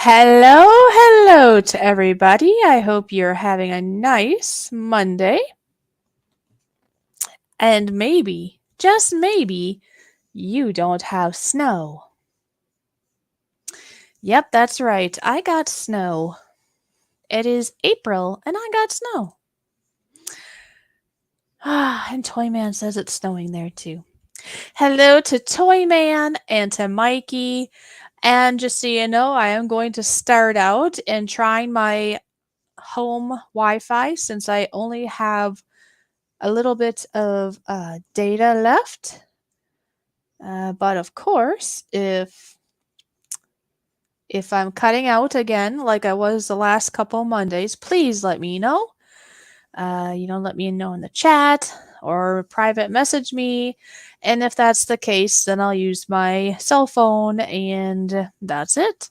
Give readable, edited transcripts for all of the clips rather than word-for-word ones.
Hello to everybody. I hope you're having a nice Monday. And maybe, just maybe, you don't have snow. Yep, that's right. I got snow. It is April and I got snow. And Toyman says it's snowing there too. Hello to Toyman and to Mikey. And just so you know, I am going to start out and trying my home Wi-Fi since I only have a little bit of data left. But of course, if I'm cutting out again like I was the last couple Mondays, please let me know. Let me know in the chat or private message me. And if that's the case, then I'll use my cell phone and that's it.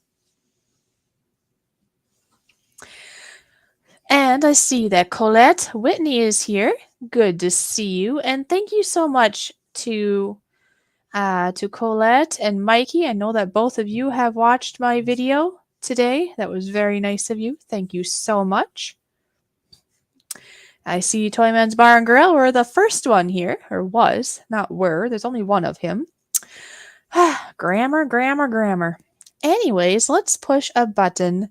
And I see that Colette Whitney is here. Good to see you. And thank you so much to Colette and Mikey. I know that both of you have watched my video today. That was very nice of you. Thank you so much. I see Toyman's Bar and Grill. We're the first one here, or was, not were. There's only one of him. Grammar. Anyways, let's push a button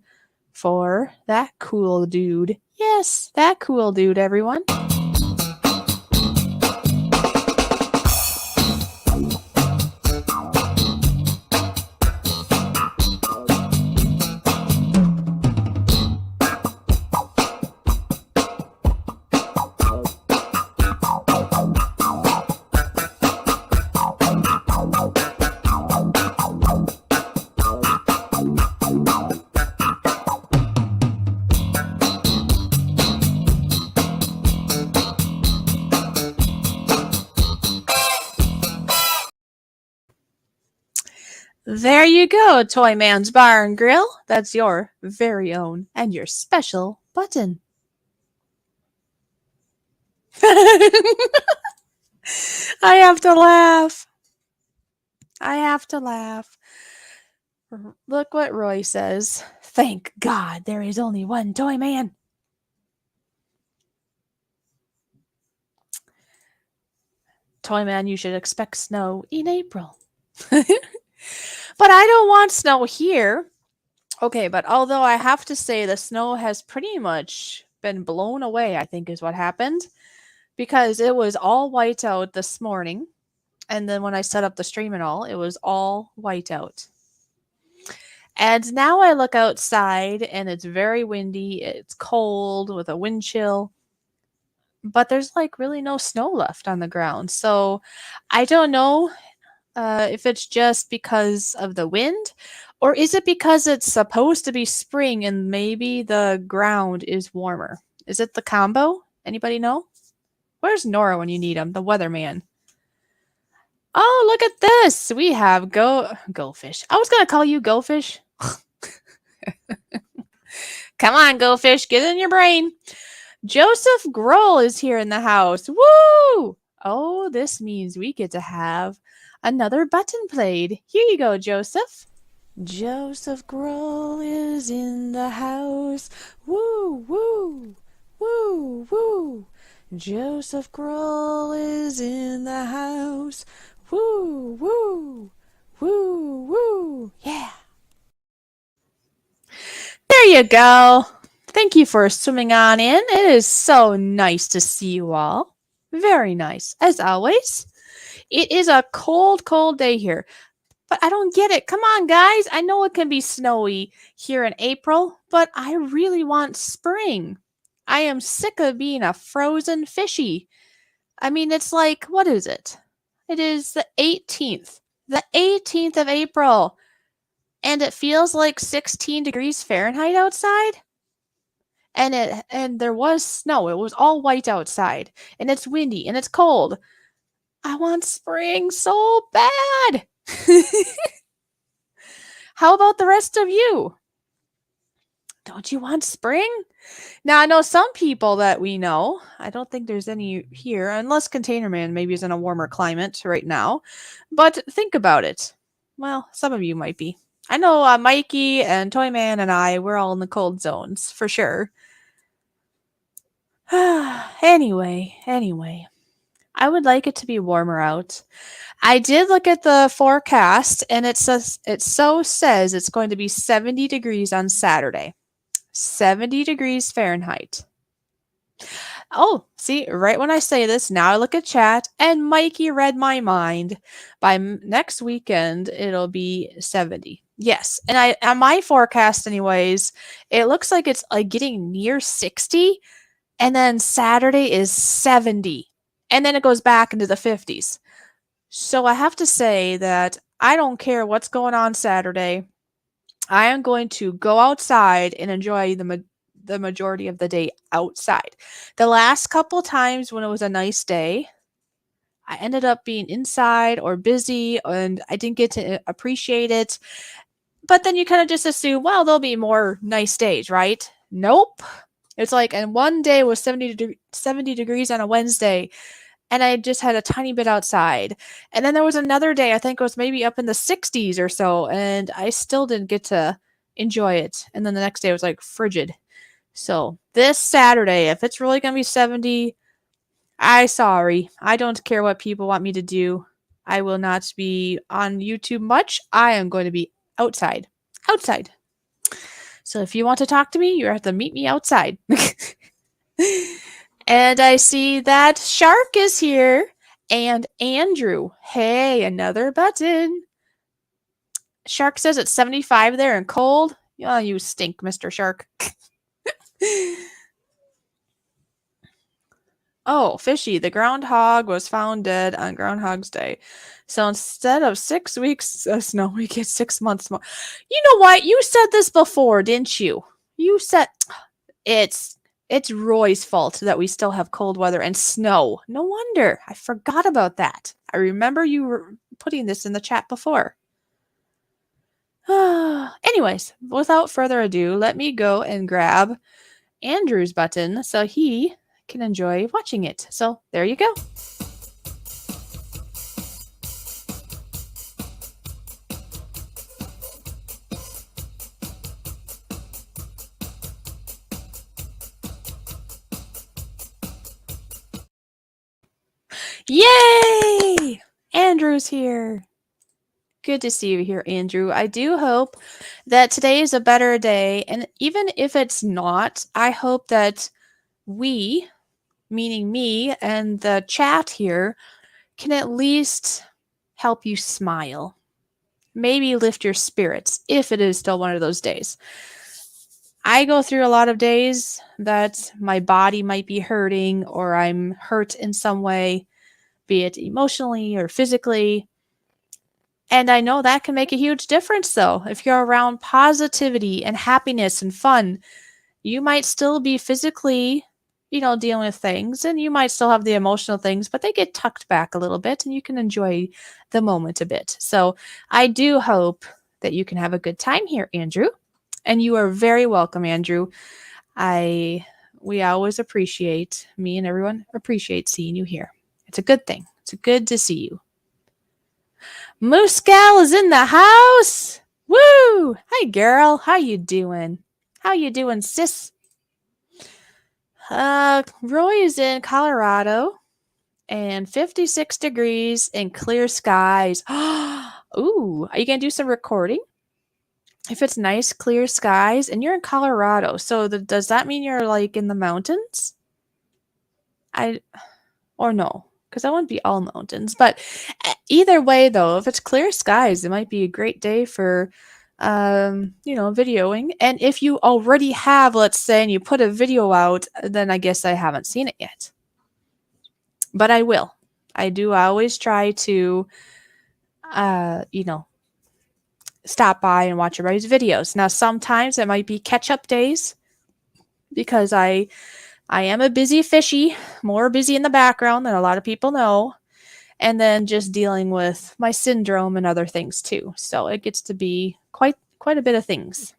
for that cool dude. Yes, that cool dude, everyone. There you go, Toyman's Bar and Grill. That's your very own and your special button. I have to laugh. Look what Roy says. Thank God there is only one Toyman. Toyman, you should expect snow in April. But I don't want snow here. Okay, but although I have to say the snow has pretty much been blown away, I think is what happened. Because it was all white out this morning. And then when I set up the stream and all, it was all white out. And now I look outside and it's very windy. It's cold with a wind chill. But there's like really no snow left on the ground. So I don't know if it's just because of the wind, or is it because it's supposed to be spring and maybe the ground is warmer? Is it the combo? Anybody know? Where's Nora when you need him? The weatherman. Oh, look at this. We have Goldfish. I was going to call you Goldfish. Come on, Goldfish. Get in your brain. Joseph Grohl is here in the house. Woo! Oh, this means we get to have another button played. Here you go, Joseph. Joseph Grohl is in the house. Woo, woo, woo, woo. Joseph Grohl is in the house. Woo, woo, woo, woo. Yeah. There you go. Thank you for swimming on in. It is so nice to see you all. Very nice, as always. It is a cold, cold day here. But I don't get it. Come on, guys. I know it can be snowy here in April, but I really want spring. I am sick of being a frozen fishy. I mean, it's like, what is it? It is the 18th. The 18th of April. And it feels like 16 degrees Fahrenheit outside. And there was snow. It was all white outside. And it's windy and it's cold. I want spring so bad. How about the rest of you? Don't you want spring? Now, I know some people that we know. I don't think there's any here, unless Container Man maybe is in a warmer climate right now. But think about it. Well, some of you might be. I know Mikey and Toyman and we're all in the cold zones for sure. Anyway, I would like it to be warmer out. I did look at the forecast and it says it's going to be 70 degrees on Saturday. 70 degrees Fahrenheit. Oh, see, right when I say this, now I look at chat and Mikey read my mind. By next weekend, it'll be 70. Yes, and on my forecast anyways, it looks like it's like getting near 60 and then Saturday is 70. And then it goes back into the 50s. So I have to say that I don't care what's going on Saturday. I am going to go outside and enjoy the majority of the day outside. The last couple times when it was a nice day, I ended up being inside or busy and I didn't get to appreciate it. But then you kind of just assume, well, there'll be more nice days, right? Nope. It's like, and one day was 70 degrees on a Wednesday, and I just had a tiny bit outside. And then there was another day, I think it was maybe up in the 60s or so, and I still didn't get to enjoy it. And then the next day was like frigid. So this Saturday, if it's really going to be 70, sorry. I don't care what people want me to do. I will not be on YouTube much. I am going to be outside. Outside. So if you want to talk to me, you have to meet me outside. And I see that Shark is here and Andrew. Hey, another button. Shark says it's 75 there and cold. Oh, you stink, Mr. Shark. Oh, Fishy, the groundhog was found dead on Groundhog's Day. So instead of 6 weeks of snow, we get 6 months more. You know what? You said this before, didn't you? You said it's Roy's fault that we still have cold weather and snow. No wonder. I forgot about that. I remember you were putting this in the chat before. Anyways, without further ado, let me go and grab Andrew's button so he can enjoy watching it. So there you go. Yay! Andrew's here. Good to see you here, Andrew. I do hope that today is a better day. And even if it's not, I hope that we, meaning me and the chat here, can at least help you smile. Maybe lift your spirits if it is still one of those days. I go through a lot of days that my body might be hurting or I'm hurt in some way, be it emotionally or physically. And I know that can make a huge difference, though. If you're around positivity and happiness and fun, you might still be physically, dealing with things, and you might still have the emotional things, but they get tucked back a little bit and you can enjoy the moment a bit. So I do hope that you can have a good time here, Andrew. And you are very welcome, Andrew. We always appreciate, me and everyone appreciate seeing you here. It's a good thing. It's good to see you. Moose Gal is in the house. Woo! Hi, girl. How you doing? How you doing, sis? Roy is in Colorado and 56 degrees and clear skies. Ooh, are you going to do some recording? If it's nice, clear skies, and you're in Colorado, so does that mean you're like in the mountains? Or no? Because that wouldn't be all mountains. But either way, though, if it's clear skies, it might be a great day for, videoing. And if you already have, let's say, and you put a video out, then I guess I haven't seen it yet. But I will. I always try to, stop by and watch everybody's videos. Now, sometimes it might be catch-up days because I am a busy fishy, more busy in the background than a lot of people know. And then just dealing with my syndrome and other things too. So it gets to be quite a bit of things.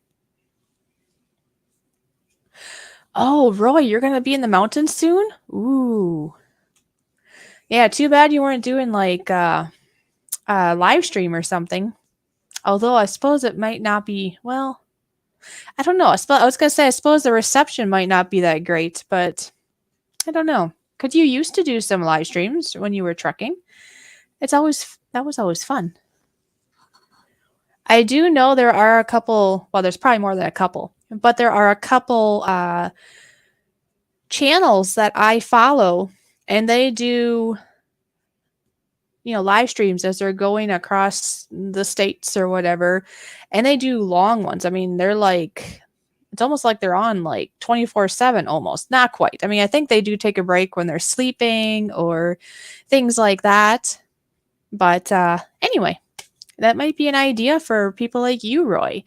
Oh, Roy, you're going to be in the mountains soon? Ooh. Yeah, too bad you weren't doing like a live stream or something. Although I suppose it might not be, well, I don't know. I was going to say, I suppose the reception might not be that great, but I don't know. Could you used to do some live streams when you were trucking? That was always fun. I do know there are a couple, well, there's probably more than a couple, but there are a couple channels that I follow, and they do, live streams as they're going across the states or whatever, and they do long ones. I mean, they're like, it's almost like they're on like 24/7 almost. Not quite. I mean, I think they do take a break when they're sleeping or things like that. But anyway, that might be an idea for people like you, Roy.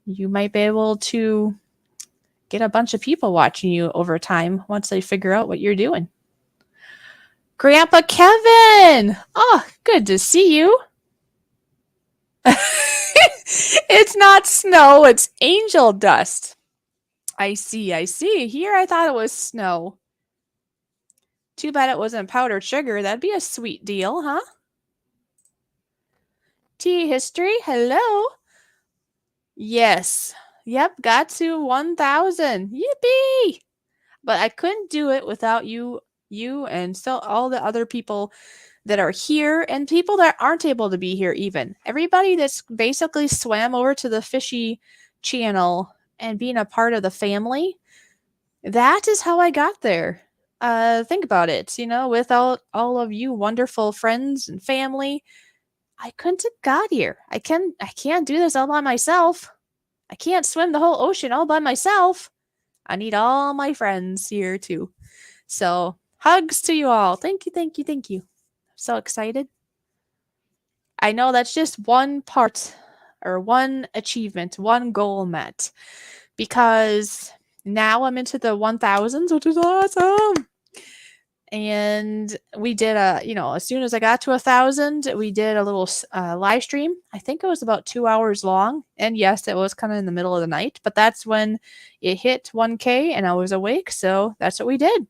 You might be able to get a bunch of people watching you over time once they figure out what you're doing. Grandpa Kevin! Oh, good to see you. It's not snow, it's angel dust. I see, I see. Here I thought it was snow. Too bad it wasn't powdered sugar. That'd be a sweet deal, huh? Tea history, hello. Yes. Yep, got to 1,000. Yippee! But I couldn't do it without you and still all the other people that are here and people that aren't able to be here even. Everybody that's basically swam over to the Fishy channel and being a part of the family. That is how I got there. Think about it, without all of you wonderful friends and family, I couldn't have got here. I can't do this all by myself. I can't swim the whole ocean all by myself. I need all my friends here too. So, hugs to you all. Thank you, thank you, thank you. So excited. I know that's just one part or one achievement, one goal met. Because now I'm into the 1000s, which is awesome. And we did as soon as I got to 1,000, we did a little live stream. I think it was about 2 hours long. And yes, it was kind of in the middle of the night, but that's when it hit 1K and I was awake. So that's what we did.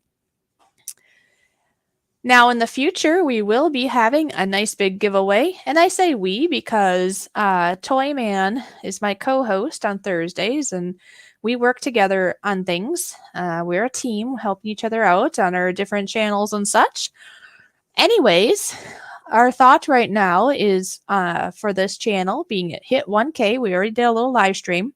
Now, in the future, we will be having a nice big giveaway. And I say we because Toyman is my co-host on Thursdays, and we work together on things. We're a team helping each other out on our different channels and such. Anyways, our thought right now is for this channel being it hit 1K. We already did a little live stream.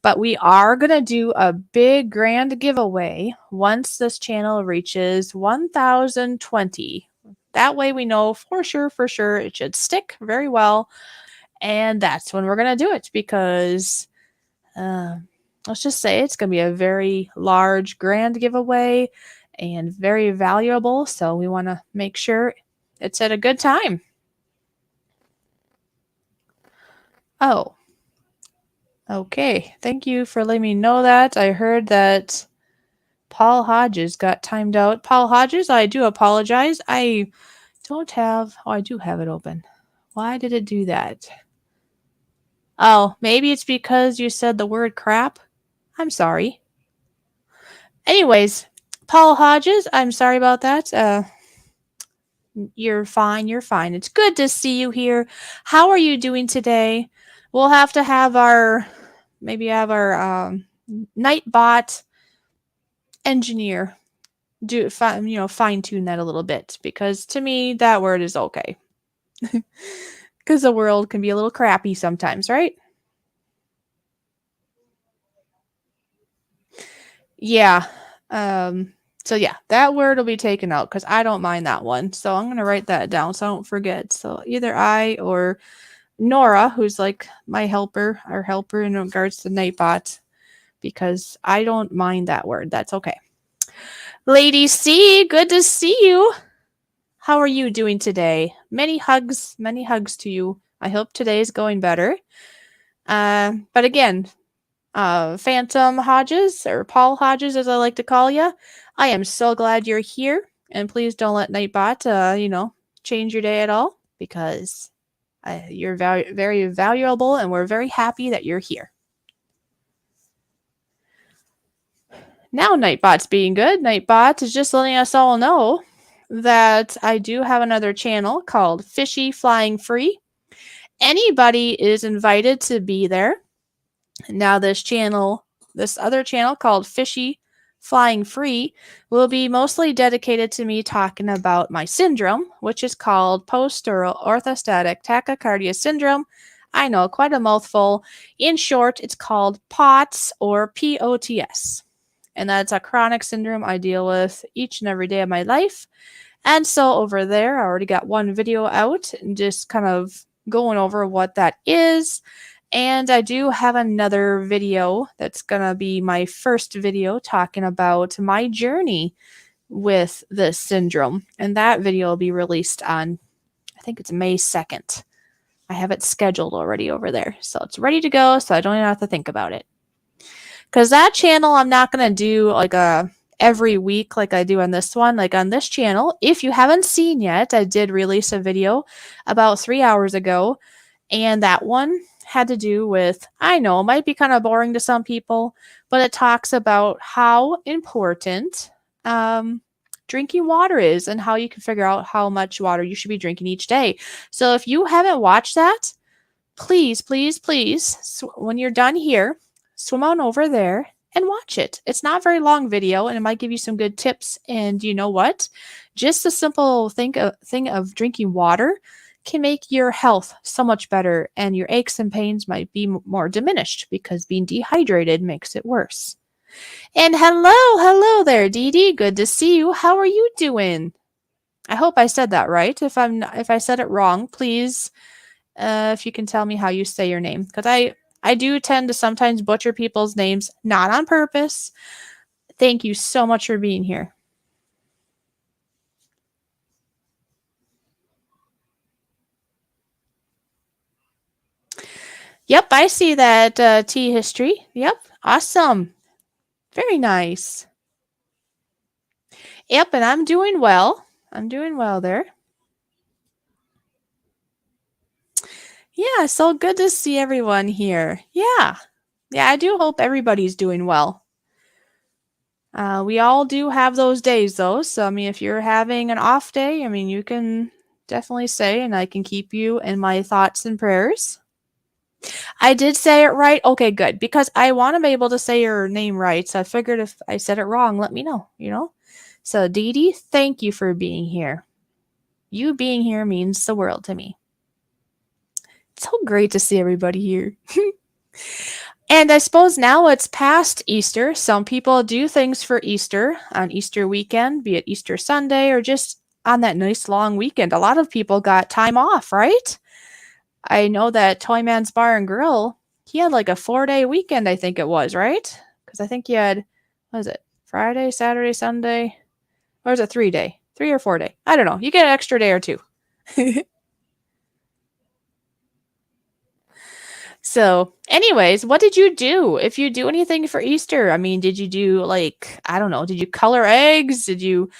But we are going to do a big grand giveaway once this channel reaches 1,020. That way we know for sure it should stick very well. And that's when we're going to do it because let's just say it's going to be a very large grand giveaway and very valuable. So we want to make sure it's at a good time. Oh. Okay, thank you for letting me know that. I heard that Paul Hodges got timed out. Paul Hodges, I do apologize. I do have it open. Why did it do that? Oh, maybe it's because you said the word crap. I'm sorry. Anyways, Paul Hodges, I'm sorry about that. You're fine. It's good to see you here. How are you doing today? We'll have to have our Nightbot engineer fine tune that a little bit because to me that word is okay because the world can be a little crappy sometimes, right? Yeah. So yeah, that word will be taken out because I don't mind that one. So I'm gonna write that down so I don't forget. So either I or Nora, who's like my helper in regards to Nightbot, because I don't mind that word. That's okay. Lady C, good to see you. How are you doing today? Many hugs to you. I hope today is going better. But again, Phantom Hodges, or Paul Hodges as I like to call you, I am so glad you're here. And please don't let Nightbot, change your day at all because you're very, very valuable and we're very happy that you're here. Now Nightbot's being good. Nightbot is just letting us all know that I do have another channel called Fishy Flying Free. Anybody is invited to be there. Now, this other channel called Fishy Flying Free, will be mostly dedicated to me talking about my syndrome, which is called post-oral orthostatic tachycardia syndrome. I know, quite a mouthful. In short, it's called POTS or POTS. And that's a chronic syndrome I deal with each and every day of my life. And so over there, I already got one video out and just kind of going over what that is. And I do have another video that's going to be my first video talking about my journey with this syndrome. And that video will be released on, I think it's May 2nd. I have it scheduled already over there. So it's ready to go, so I don't even have to think about it. Because that channel, I'm not going to do like every week like I do on this one. Like on this channel, if you haven't seen yet, I did release a video about 3 hours ago. And that one had to do with, I know, it might be kind of boring to some people, but it talks about how important drinking water is and how you can figure out how much water you should be drinking each day. So if you haven't watched that, please, please, please, when you're done here, swim on over there and watch it. It's not a very long video, and it might give you some good tips. And you know what? Just the simple thing of drinking water can make your health so much better, and your aches and pains might be more diminished because being dehydrated makes it worse. And hello there, Dee Dee. Good to see you. How are you doing? I hope I said that right. If I said it wrong, please, if you can tell me how you say your name, because I do tend to sometimes butcher people's names, not on purpose. Thank you so much for being here. Yep, I see that tea history. Yep, awesome. Very nice. Yep, and I'm doing well. I'm doing well there. Yeah, so good to see everyone here. Yeah, I do hope everybody's doing well. We all do have those days, though. So, I mean, if you're having an off day, I mean, you can definitely say, and I can keep you in my thoughts and prayers. I did say it right. Okay, good. Because I want to be able to say your name right. So I figured if I said it wrong, let me know, you know? So, Dee Dee, thank you for being here. You being here means the world to me. It's so great to see everybody here. And I suppose now it's past Easter. Some people do things for Easter on Easter weekend, be it Easter Sunday or just on that nice long weekend. A lot of people got time off, right? I know that Toyman's Bar and Grill, he had like a 4-day weekend, I think it was, right? Because I think he had, what was it, Friday, Saturday, Sunday? Or was it 3-day? 3 or 4-day? I don't know. You get an extra day or two. So, anyways, what did you do? If you do anything for Easter, I mean, did you do like, I don't know, did you color eggs? Did you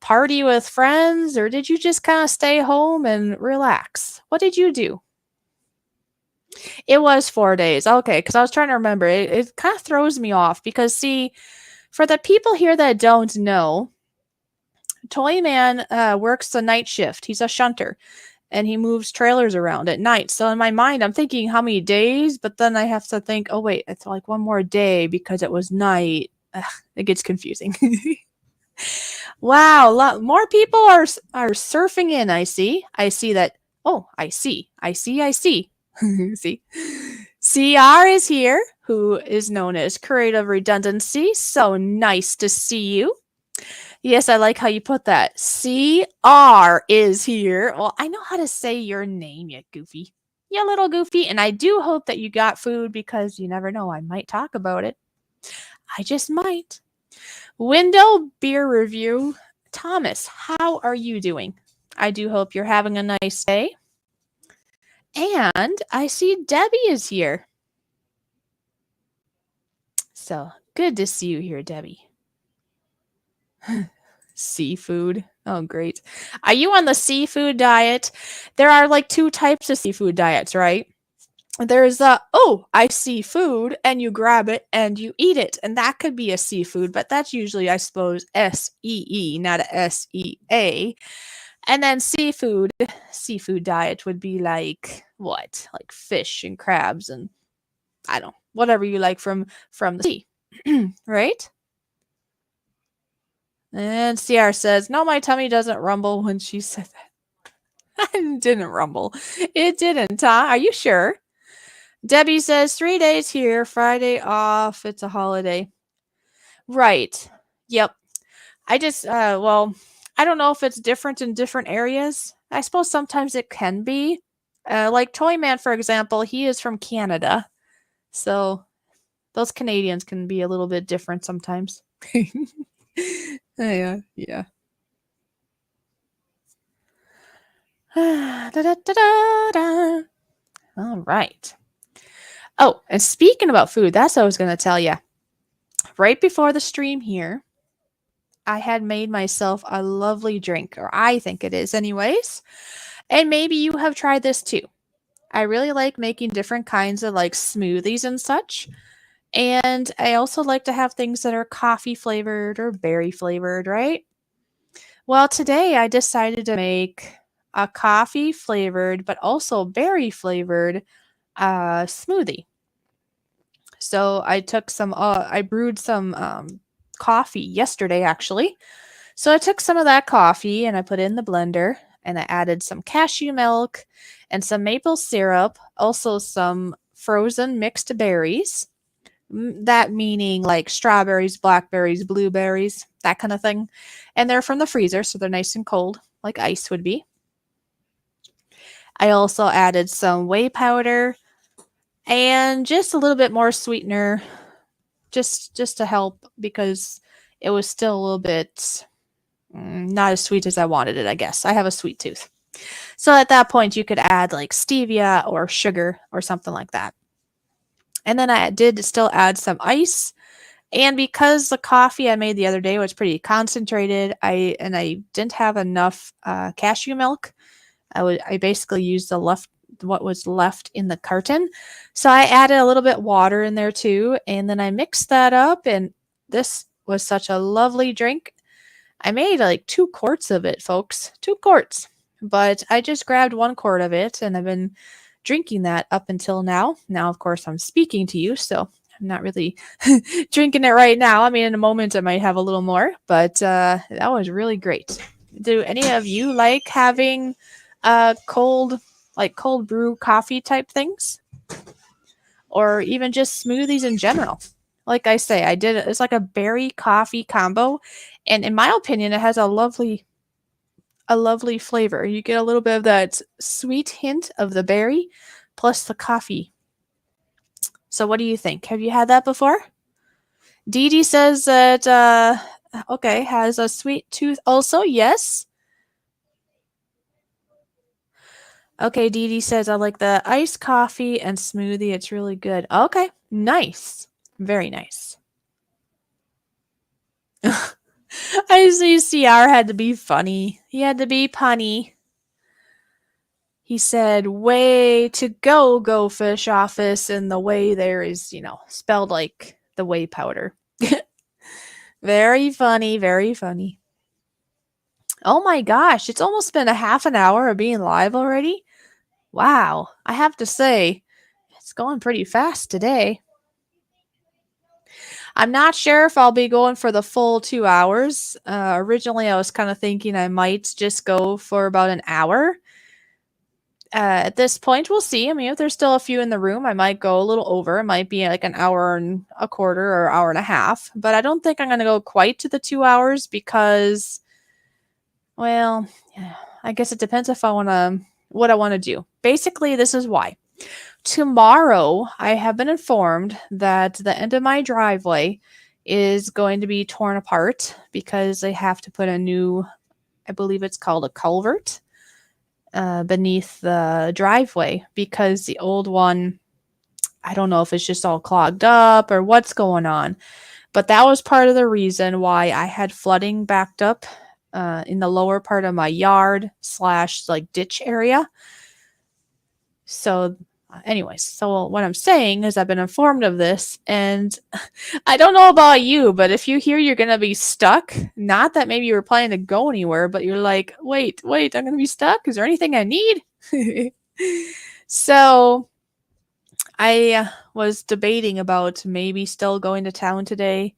party with friends? Or did you just kind of stay home and relax? What did you do? It was 4 days. Okay, because I was trying to remember. It kind of throws me off because, see, for the people here that don't know, Toyman works the night shift. He's a shunter. And he moves trailers around at night. So in my mind, I'm thinking how many days, but then I have to think, oh wait, it's like one more day because it was night. Ugh, it gets confusing. Wow, more people are surfing in. I see that. Oh, I see. See, CR is here, who is known as Creative Redundancy. So nice to see you. Yes, I like how you put that. CR is here. Well, I know how to say your name, you goofy. You little goofy. And I do hope that you got food because you never know. I might talk about it. I just might. Window beer review. Thomas, how are you doing? I do hope you're having a nice day. And I see Debbie is here. So good to see you here, Debbie. Seafood. Oh, great. Are you on the seafood diet? There are like 2 types of seafood diets, right? There's I see food and you grab it and you eat it. And that could be a seafood, but that's usually, I suppose, SEE, not a SEA. And then seafood diet would be like what? Like fish and crabs and I don't know, whatever you like from the sea. Right? And CR says, "No, my tummy doesn't rumble when she said that." It didn't rumble. It didn't, huh? Are you sure? Debbie says 3 days here, Friday off. It's a holiday. Right. Yep. I just well, I don't know if it's different in different areas. I suppose sometimes it can be. Like Toyman, for example, he is from Canada. So those Canadians can be a little bit different sometimes. Yeah, yeah. Da-da-da-da-da. All right. Oh, and speaking about food, that's what I was going to tell you. Right before the stream here, I had made myself a lovely drink, or I think it is, anyways. And maybe you have tried this too. I really like making different kinds of like smoothies and such. And I also like to have things that are coffee flavored or berry flavored, right? Well, today I decided to make a coffee flavored, but also berry flavored smoothie. So I brewed some coffee yesterday actually. So I took some of that coffee and I put it in the blender and I added some cashew milk and some maple syrup, also some frozen mixed berries. That meaning like strawberries, blackberries, blueberries, that kind of thing. And they're from the freezer, so they're nice and cold, like ice would be. I also added some whey powder and just a little bit more sweetener just to help because it was still a little bit not as sweet as I wanted it, I guess. I have a sweet tooth. So at that point, you could add like stevia or sugar or something like that. And then I did still add some ice. And because the coffee I made the other day was pretty concentrated, I didn't have enough cashew milk. I basically used what was left in the carton. So I added a little bit water in there too, and then I mixed that up, and this was such a lovely drink. I made like 2 quarts of it, folks. 2 quarts. But I just grabbed 1 quart of it and I've been drinking that up until now. Now, of course, I'm speaking to you, so I'm not really drinking it right now. I mean, in a moment, I might have a little more, but that was really great. Do any of you like having cold brew coffee type things? Or even just smoothies in general? Like I say, it's like a berry coffee combo. And in my opinion, it has a lovely flavor. You get a little bit of that sweet hint of the berry plus the coffee. So what do you think? Have you had that before? Dee Dee says that okay, has a sweet tooth also. Yes. Okay, Dee Dee says I like the iced coffee and smoothie. It's really good. Okay, nice. Very nice. I see CR had to be funny. He had to be punny. He said, "Way to go, Go Fish Office," and the way there is, spelled like the whey powder. Very funny, very funny. Oh my gosh, it's almost been a half an hour of being live already. Wow, I have to say, it's going pretty fast today. I'm not sure if I'll be going for the full 2 hours. Originally, I was kind of thinking I might just go for about an hour. At this point, we'll see. I mean, if there's still a few in the room, I might go a little over. It might be like an hour and a quarter or hour and a half. But I don't think I'm going to go quite to the 2 hours because, well, yeah, I guess it depends if what I want to do. Basically, this is why. Tomorrow, I have been informed that the end of my driveway is going to be torn apart because they have to put a new, I believe it's called a culvert, beneath the driveway because the old one, I don't know if it's just all clogged up or what's going on, but that was part of the reason why I had flooding backed up in the lower part of my yard / like ditch area. So Anyways, so what I'm saying is I've been informed of this, and I don't know about you, but if you hear you're gonna be stuck, not that maybe you were planning to go anywhere, but you're like, wait, I'm gonna be stuck. Is there anything I need? So I was debating about maybe still going to town today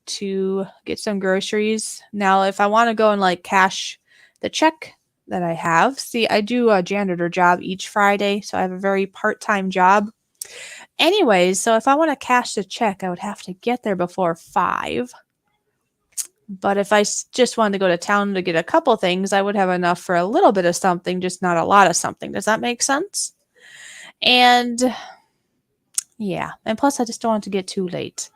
to get some groceries. Now, if I want to go and like cash the check that I have, see, I do a janitor job each Friday, so I have a very part time job. Anyways, so if I want to cash the check, I would have to get there before 5. But if I just wanted to go to town to get a couple things, I would have enough for a little bit of something, just not a lot of something. Does that make sense? And yeah, and plus I just don't want to get too late.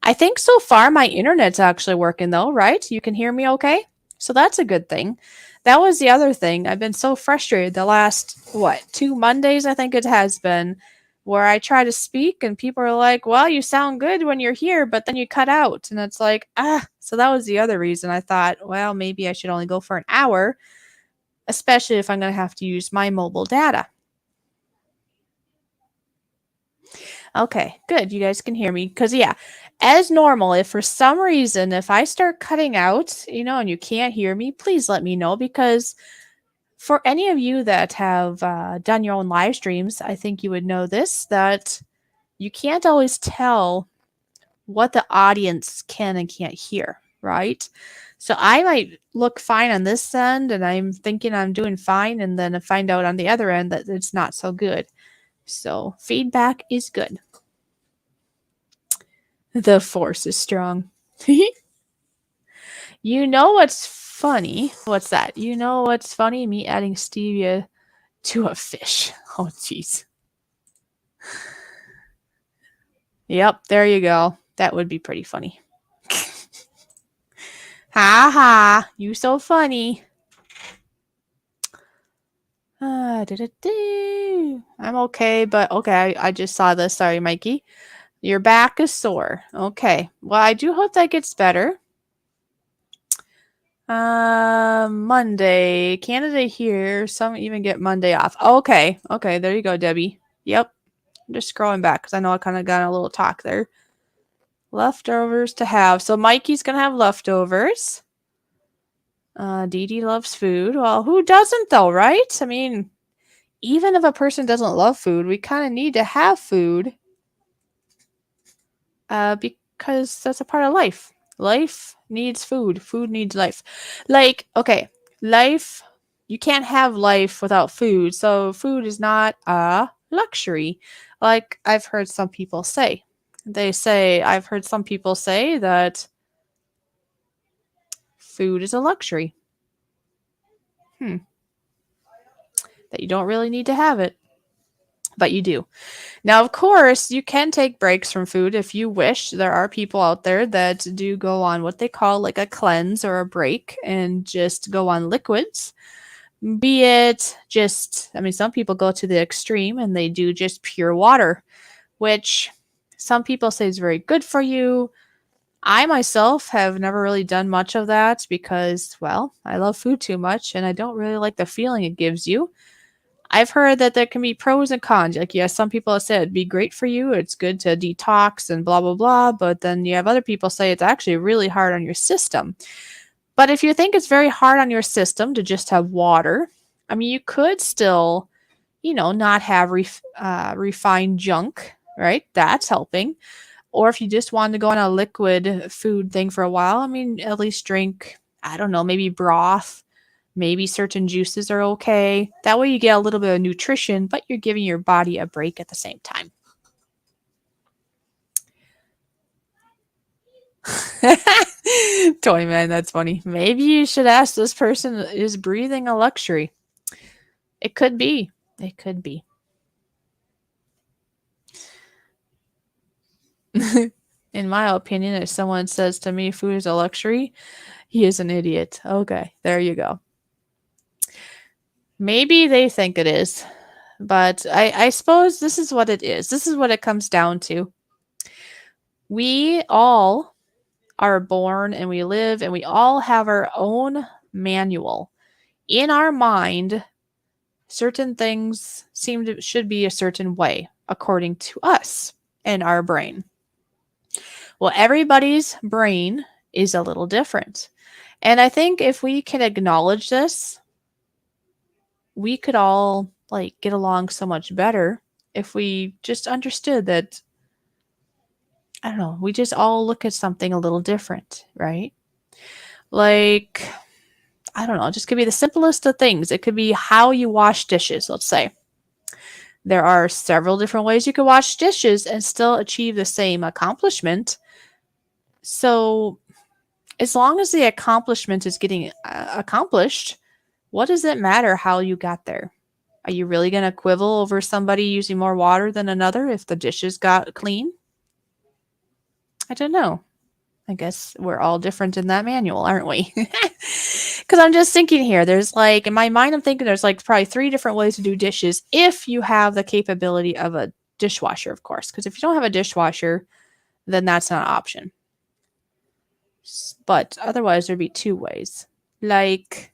I think so far my internet's actually working though, right? You can hear me okay? So that's a good thing. That was the other thing. I've been so frustrated the last, 2 Mondays, I think it has been, where I try to speak and people are like, well, you sound good when you're here, but then you cut out. And it's like, so that was the other reason I thought, well, maybe I should only go for an hour, especially if I'm going to have to use my mobile data. Okay, good. You guys can hear me. Because, yeah, as normal, if for some reason, if I start cutting out, and you can't hear me, please let me know. Because for any of you that have done your own live streams, I think you would know this, that you can't always tell what the audience can and can't hear, right? So I might look fine on this end and I'm thinking I'm doing fine, and then I find out on the other end that it's not so good. So feedback is good. The force is strong. You know what's funny? What's that? You know what's funny? Me adding stevia to a fish. Oh, jeez. Yep, there you go. That would be pretty funny. Ha ha, you so funny. I'm okay, but okay, I just saw this. Sorry, Mikey. Your back is sore. Okay. Well, I do hope that gets better. Monday. Canada here. Some even get Monday off. Okay. Okay, there you go, Debbie. Yep. I'm just scrolling back because I know I kind of got a little talk there. Leftovers to have. So Mikey's going to have leftovers. Dee Dee loves food. Well, who doesn't though, right? I mean, even if a person doesn't love food, we kind of need to have food. Because that's a part of life. Life needs food. Food needs life. Like, okay, life, you can't have life without food. So food is not a luxury. Like I've heard some people say. I've heard some people say that food is a luxury. That you don't really need to have it. But you do. Now, of course, you can take breaks from food if you wish. There are people out there that do go on what they call like a cleanse or a break and just go on liquids. Be it just, I mean, some people go to the extreme and they do just pure water, which some people say is very good for you. I myself have never really done much of that because, well, I love food too much and I don't really like the feeling it gives you. I've heard that there can be pros and cons. Like, yes, some people have said it'd be great for you. It's good to detox and blah, blah, blah. But then you have other people say it's actually really hard on your system. But if you think it's very hard on your system to just have water, I mean, you could still, not have refined junk, right? That's helping. Or if you just wanted to go on a liquid food thing for a while, I mean, at least drink, I don't know, maybe broth. Maybe certain juices are okay. That way you get a little bit of nutrition, but you're giving your body a break at the same time. Toy man, that's funny. Maybe you should ask this person, is breathing a luxury? It could be. It could be. In my opinion, if someone says to me food is a luxury, he is an idiot. Okay, there you go. Maybe they think it is, but I suppose this is what it is. This is what it comes down to. We all are born and we live and we all have our own manual in our mind Certain things should be a certain way according to us and our brain. Well, everybody's brain is a little different. And I think if we can acknowledge this, we could all like get along so much better if we just understood that, I don't know, we just all look at something a little different, right? Like, I don't know, it just could be the simplest of things. It could be how you wash dishes, let's say. There are several different ways you could wash dishes and still achieve the same accomplishment. So, as long as the accomplishment is getting accomplished, what does it matter how you got there? Are you really going to quibble over somebody using more water than another if the dishes got clean? I don't know. I guess we're all different in that manual, aren't we? Because I'm just thinking here, there's like, in my mind, I'm thinking there's like probably 3 different ways to do dishes if you have the capability of a dishwasher, of course. Because if you don't have a dishwasher, then that's not an option. But otherwise, there'd be 2 ways. Like,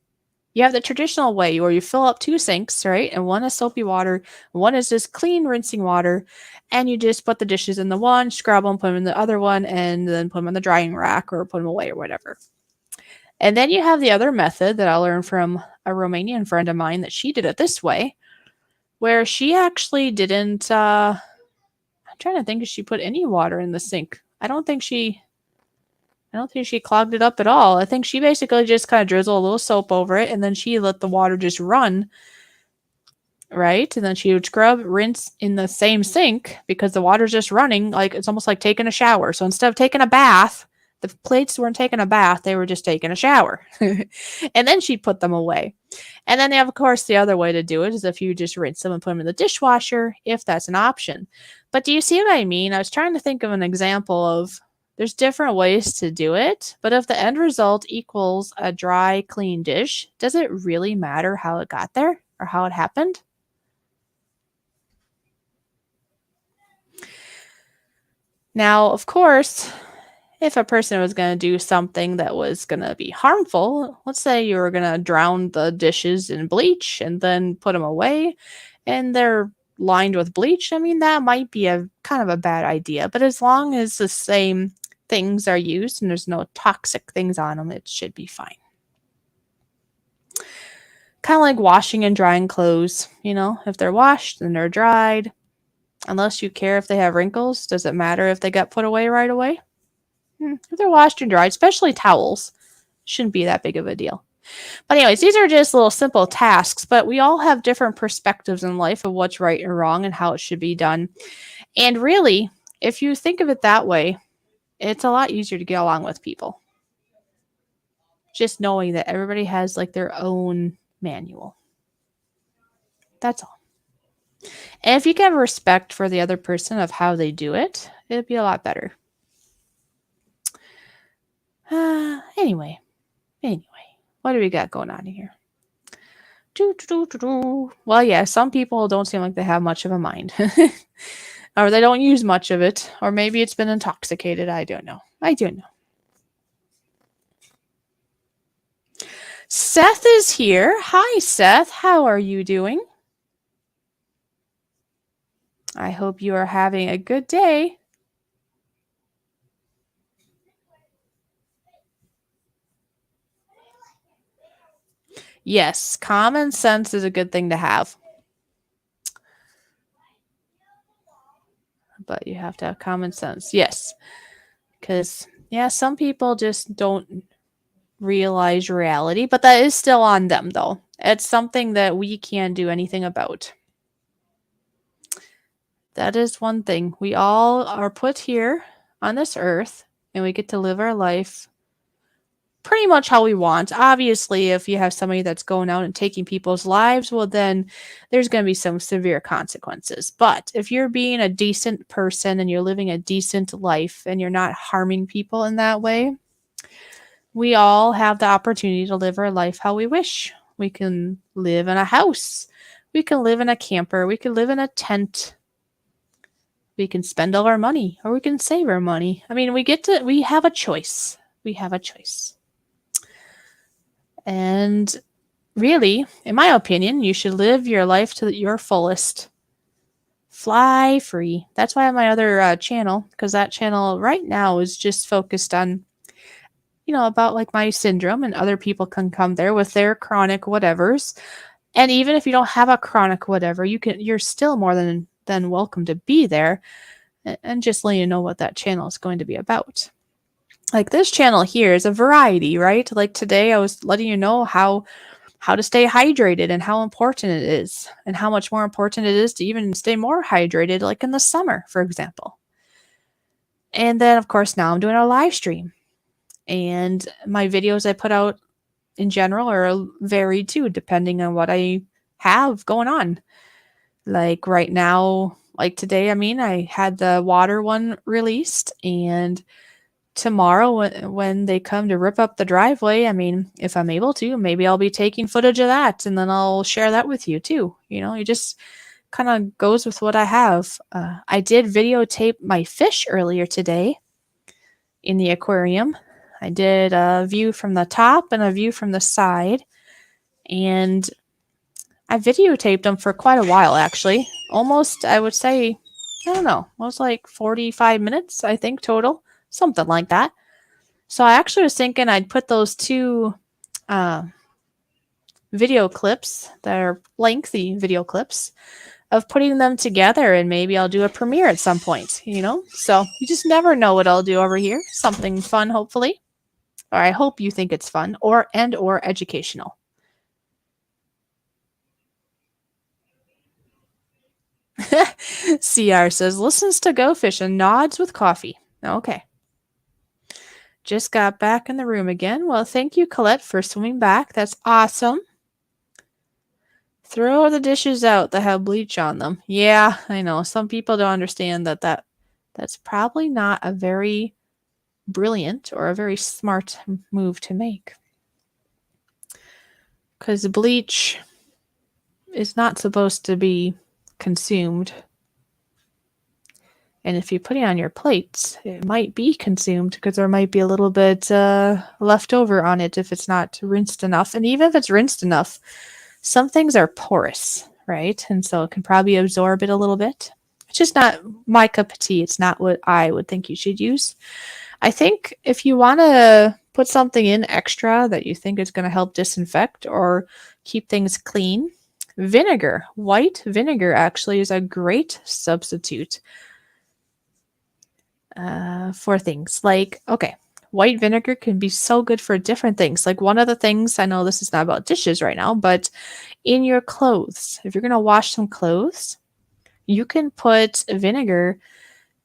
you have the traditional way where you fill up 2 sinks, right? And one is soapy water, one is just clean rinsing water. And you just put the dishes in the one, scrub them, put them in the other one, and then put them on the drying rack or put them away or whatever. And then you have the other method that I learned from a Romanian friend of mine that she did it this way, where she actually didn't, I'm trying to think if she put any water in the sink. I don't think she clogged it up at all. I think she basically just kind of drizzled a little soap over it, and then she let the water just run, right? And then she would scrub, rinse in the same sink because the water's just running. Like, it's almost like taking a shower. So instead of taking a bath, the plates weren't taking a bath, they were just taking a shower. And then she'd put them away. And then, of course, the other way to do it is if you just rinse them and put them in the dishwasher, if that's an option. But do you see what I mean? I was trying to think of an example of, there's different ways to do it, but if the end result equals a dry, clean dish, does it really matter how it got there or how it happened? Now, of course, if a person was going to do something that was going to be harmful, let's say you were going to drown the dishes in bleach and then put them away, and they're lined with bleach, I mean, that might be a kind of a bad idea. But as long as the same things are used and there's no toxic things on them, it should be fine. Kind of like washing and drying clothes, you know, if they're washed and they're dried, unless you care if they have wrinkles, does it matter if they got put away right away? If they're washed and dried, especially towels, shouldn't be that big of a deal. But anyways, these are just little simple tasks, but we all have different perspectives in life of what's right and wrong and how it should be done. And really, if you think of it that way, it's a lot easier to get along with people. Just knowing that everybody has like their own manual. That's all. And if you can have respect for the other person of how they do it, it'd be a lot better. Anyway, what do we got going on here? Well, yeah, some people don't seem like they have much of a mind. Or they don't use much of it. Or maybe it's been intoxicated. I don't know. Seth is here. Hi, Seth. How are you doing? I hope you are having a good day. Yes, common sense is a good thing to have. But you have to have common sense. Yes. Because, yeah, some people just don't realize reality, but that is still on them, though. It's something that we can't do anything about. That is one thing. We all are put here on this earth, and we get to live our life pretty much how we want. Obviously, if you have somebody that's going out and taking people's lives, well, then there's going to be some severe consequences. But if you're being a decent person and you're living a decent life and you're not harming people in that way, we all have the opportunity to live our life how we wish. We can live in a house. We can live in a camper. We can live in a tent. We can spend all our money or we can save our money. I mean, we have a choice. We have a choice. And Really, in my opinion, you should live your life to your fullest. Fly free. That's why I have my other channel, because that channel right now is just focused on, about like my syndrome, and other people can come there with their chronic whatevers. And even if you don't have a chronic whatever, you're still more than welcome to be there, and just let you know what that channel is going to be about. Like this channel here is a variety, right? Like today I was letting you know how to stay hydrated and how important it is, and how much more important it is to even stay more hydrated, like in the summer, for example. And then, of course, now I'm doing a live stream, and my videos I put out in general are varied too, depending on what I have going on. Like right now, like today, I had the water one released, and tomorrow when they come to rip up the driveway, if I'm able to, maybe I'll be taking footage of that, and then I'll share that with you too. You just kind of goes with what I have. I did videotape my fish earlier today in the aquarium. I did a view from the top and a view from the side, and I videotaped them for quite a while, actually. Almost, I would say, I don't know, it was like 45 minutes, I think, total, something like that. So I actually was thinking I'd put those two uh, video clips that are lengthy video clips of putting them together, and maybe I'll do a premiere at some point. So you just never know what I'll do over here. Something fun, hopefully. Or I hope you think it's fun or educational. CR says, listens to Go Fish and nods with coffee. Okay. Just got back in the room again. Well, thank you, Colette, for swimming back. That's awesome. Throw the dishes out that have bleach on them. Yeah, I know. Some people don't understand that's probably not a very brilliant or a very smart move to make. Because bleach is not supposed to be consumed. And if you put it on your plates, it might be consumed because there might be a little bit left over on it if it's not rinsed enough. And even if it's rinsed enough, some things are porous, right? And so it can probably absorb it a little bit. It's just not my cup of tea. It's not what I would think you should use. I think if you want to put something in extra that you think is going to help disinfect or keep things clean, vinegar, white vinegar actually is a great substitute for things. Like, okay, white vinegar can be so good for different things. Like one of the things, I know this is not about dishes right now, but in your clothes, if you're going to wash some clothes, you can put vinegar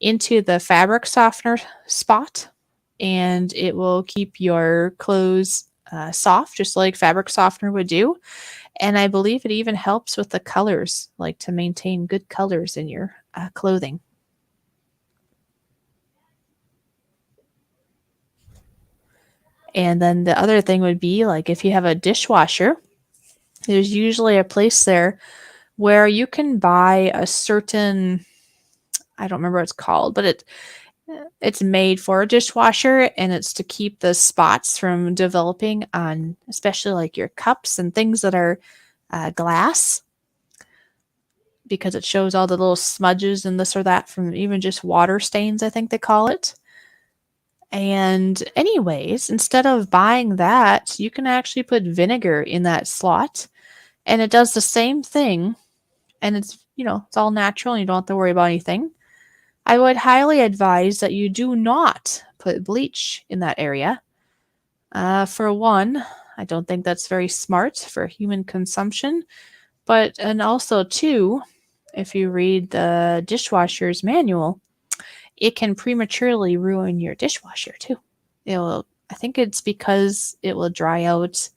into the fabric softener spot, and it will keep your clothes soft, just like fabric softener would do. And I believe it even helps with the colors, like to maintain good colors in your clothing. And then the other thing would be like if you have a dishwasher, there's usually a place there where you can buy a certain, I don't remember what it's called, but it's made for a dishwasher, and it's to keep the spots from developing on especially like your cups and things that are glass, because it shows all the little smudges and this or that from even just water stains, I think they call it. And anyways, instead of buying that, you can actually put vinegar in that slot, and it does the same thing, and it's all natural and you don't have to worry about anything. I would highly advise that you do not put bleach in that area. For one, I don't think that's very smart for human consumption, and also two, if you read the dishwasher's manual, it can prematurely ruin your dishwasher too. I think it's because it will dry out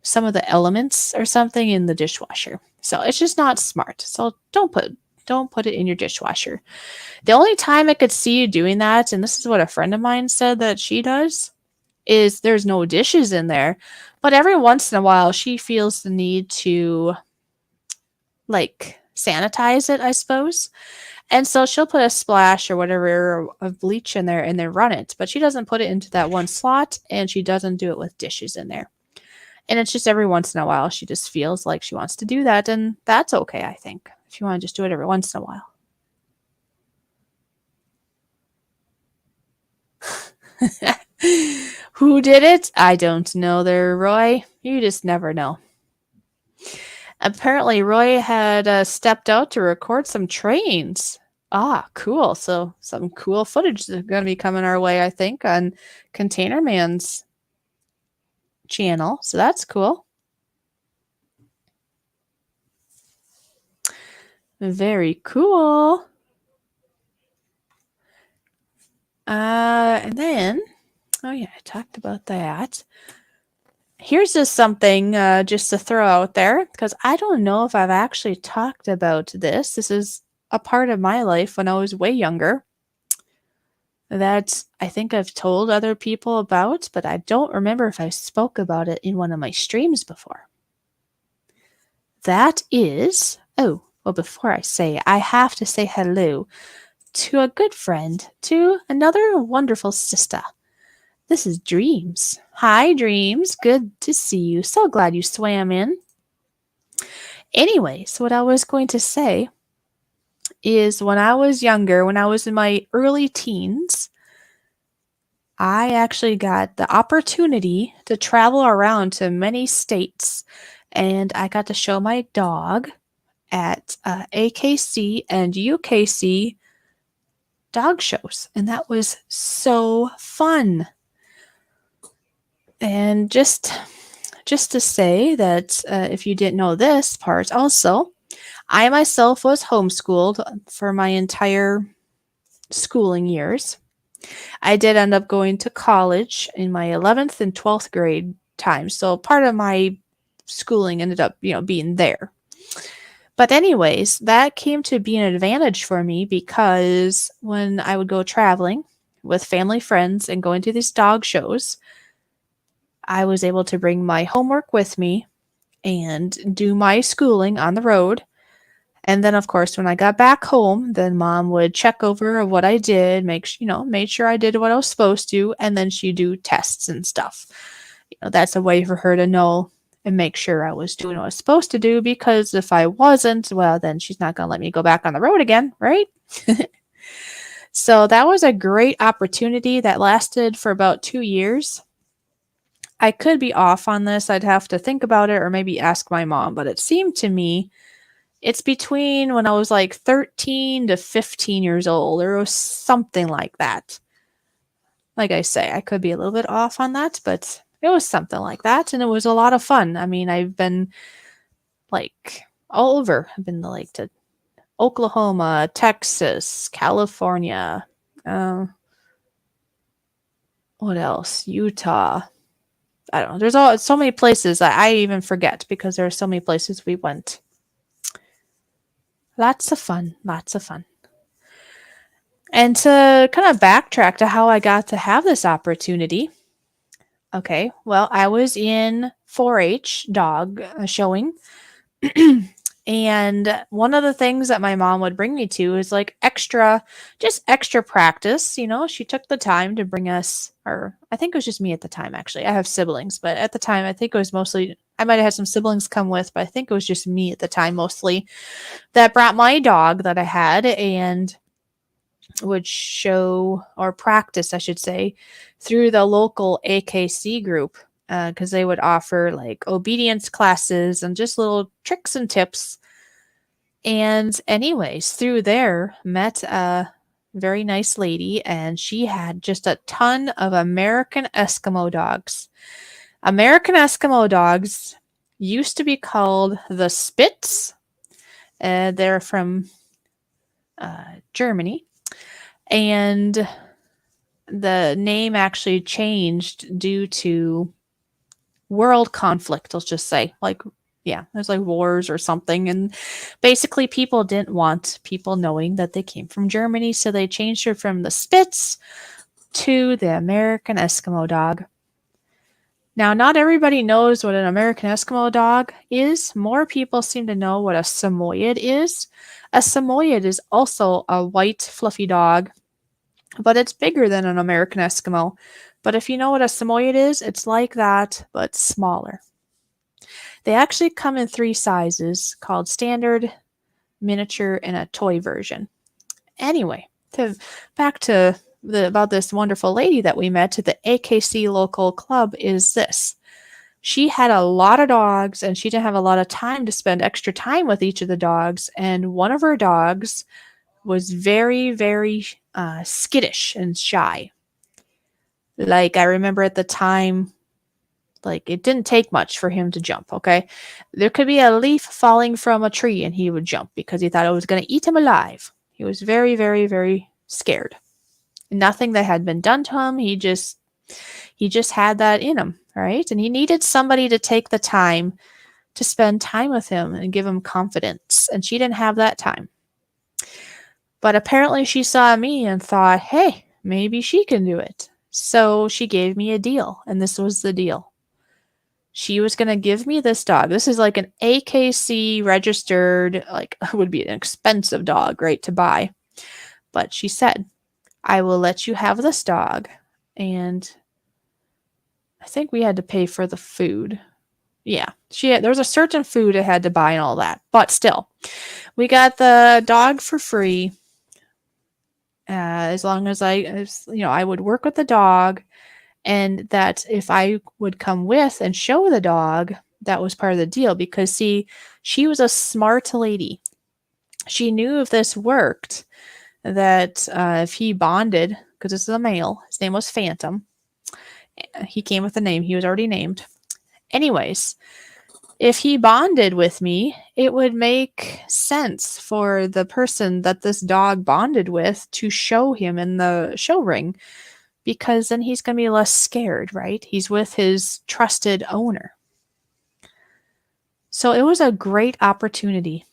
some of the elements or something in the dishwasher. So it's just not smart. So don't put it in your dishwasher. The only time I could see you doing that, and this is what a friend of mine said that she does, is there's no dishes in there. But every once in a while she feels the need to like sanitize it, I suppose. And so she'll put a splash or whatever of bleach in there and then run it. But she doesn't put it into that one slot, and she doesn't do it with dishes in there. And it's just every once in a while she just feels like she wants to do that, and that's okay, I think. If you want to just do it every once in a while. Who did it? I don't know there, Roy. You just never know. Apparently, Roy had stepped out to record some trains. Ah, cool. So, some cool footage is going to be coming our way, I think, on Container Man's channel. So, that's cool. Very cool. And then, oh yeah, I talked about that. Here's just something just to throw out there, because I don't know if I've actually talked about this. This is a part of my life when I was way younger that I think I've told other people about, but I don't remember if I spoke about it in one of my streams before. That is, oh, well, before I say, I have to say hello to a good friend, to another wonderful sister. This is Dreams. Hi, Dreams. Good to see you. So glad you swam in. Anyways, what I was going to say is when I was younger, when I was in my early teens, I actually got the opportunity to travel around to many states, and I got to show my dog at AKC and UKC dog shows, and that was so fun. And just to say that if you didn't know this part also, I myself was homeschooled for my entire schooling years. I did end up going to college in my 11th and 12th grade time. So part of my schooling ended up, being there. But anyways, that came to be an advantage for me because when I would go traveling with family friends and going to these dog shows, I was able to bring my homework with me and do my schooling on the road. And then, of course, when I got back home, then mom would check over what I did, made sure I did what I was supposed to, and then she'd do tests and stuff. That's a way for her to know and make sure I was doing what I was supposed to do, because if I wasn't, well, then she's not going to let me go back on the road again, right? So that was a great opportunity that lasted for about 2 years. I could be off on this. I'd have to think about it or maybe ask my mom, but it seemed to me it's between when I was like 13 to 15 years old, or something like that. Like I say, I could be a little bit off on that, but it was something like that, and it was a lot of fun. I mean, I've been like all over. I've been to Oklahoma, Texas, California. What else? Utah. I don't know. There's so many places that I even forget because there are so many places we went. Lots of fun. Lots of fun. And to kind of backtrack to how I got to have this opportunity. Okay, well, I was in 4-H dog showing. And one of the things that my mom would bring me to is like extra practice. She took the time to bring us, or I think it was just me at the time, actually. I have siblings, but at the time, I think it was mostly, I might have had some siblings come with, but I think it was just me at the time mostly that brought my dog that I had and would show or practice, I should say, through the local AKC group. Because they would offer like obedience classes and just little tricks and tips. And anyways, through there, met a very nice lady, and she had just a ton of American Eskimo dogs. American Eskimo dogs used to be called the Spitz. They're from Germany. And the name actually changed due to world conflict, let's just say. There's like wars or something, and basically people didn't want people knowing that they came from Germany, so they changed her from the Spitz to the American Eskimo dog. Now, not everybody knows what an American Eskimo dog is. More people seem to know what a Samoyed is. A Samoyed is also a white, fluffy dog, but it's bigger than an American Eskimo. But if you know what a Samoyed is, it's like that, but smaller. They actually come in 3 sizes called standard, miniature, and a toy version. Anyway, back to about this wonderful lady that we met at the AKC local club is this. She had a lot of dogs and she didn't have a lot of time to spend extra time with each of the dogs. And one of her dogs was very, very skittish and shy. Like, I remember at the time, like, it didn't take much for him to jump, okay? There could be a leaf falling from a tree and he would jump because he thought it was going to eat him alive. He was very, very, very scared. Nothing that had been done to him. He just had that in him, right? And he needed somebody to take the time to spend time with him and give him confidence. And she didn't have that time. But apparently she saw me and thought, hey, maybe she can do it. So she gave me a deal, and this was the deal. She was going to give me this dog. This is like an AKC registered, like, would be an expensive dog, right, to buy. But she said, I will let you have this dog. And I think we had to pay for the food. Yeah, there was a certain food I had to buy and all that. But still, we got the dog for free. As long as I would work with the dog, and that if I would come with and show the dog, that was part of the deal. Because see, she was a smart lady. She knew if this worked, that if he bonded, because this is a male, his name was Phantom. He came with a name. He was already named. Anyways, if he bonded with me, it would make sense for the person that this dog bonded with to show him in the show ring, because then he's going to be less scared, right? He's with his trusted owner. So it was a great opportunity.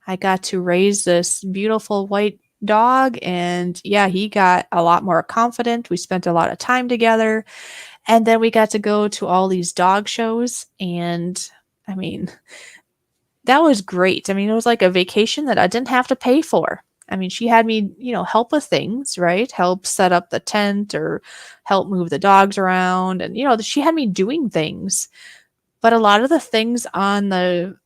I got to raise this beautiful white dog, and yeah, he got a lot more confident. We spent a lot of time together, and then we got to go to all these dog shows, and I mean, that was great. I mean, it was like a vacation that I didn't have to pay for. I mean, she had me, help with things, right? Help set up the tent or help move the dogs around. And, she had me doing things. But a lot of the things on the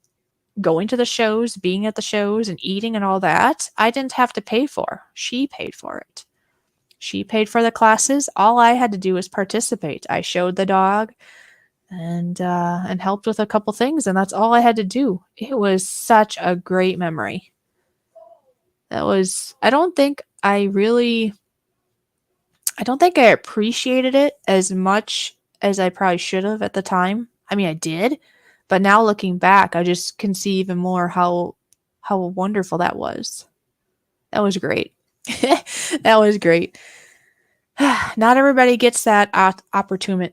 going to the shows, being at the shows and eating and all that, I didn't have to pay for. She paid for it. She paid for the classes. All I had to do was participate. I showed the dog and helped with a couple things, and that's all I had to do. It was such a great memory. I don't think I appreciated it as much as I probably should have at the time. I mean, I did, but now looking back, I just can see even more how wonderful that was. That was great. That was great. Not everybody gets that opportunity.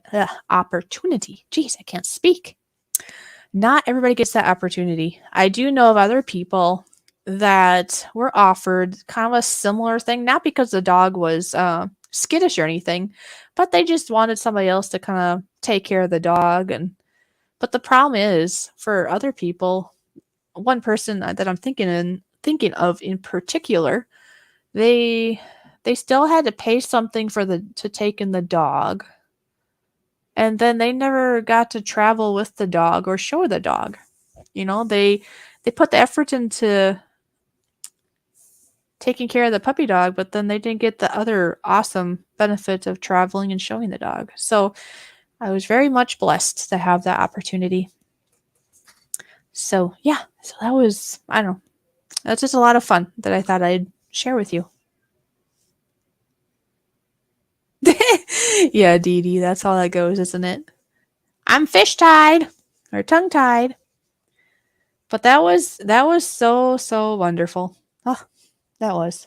Jeez, I can't speak. Not everybody gets that opportunity. I do know of other people that were offered kind of a similar thing, not because the dog was skittish or anything, but they just wanted somebody else to kind of take care of the dog. But the problem is, for other people, one person that I'm thinking of in particular, they still had to pay something to take in the dog, and then they never got to travel with the dog or show the dog. They put the effort into taking care of the puppy dog, but then they didn't get the other awesome benefit of traveling and showing the dog. So I was very much blessed to have that opportunity. So yeah, that was, I don't know, that's just a lot of fun that I thought I'd share with you. Yeah, Dee Dee, that's all that goes, isn't it? I'm fish tied or tongue tied. But that was so wonderful. Oh, that was.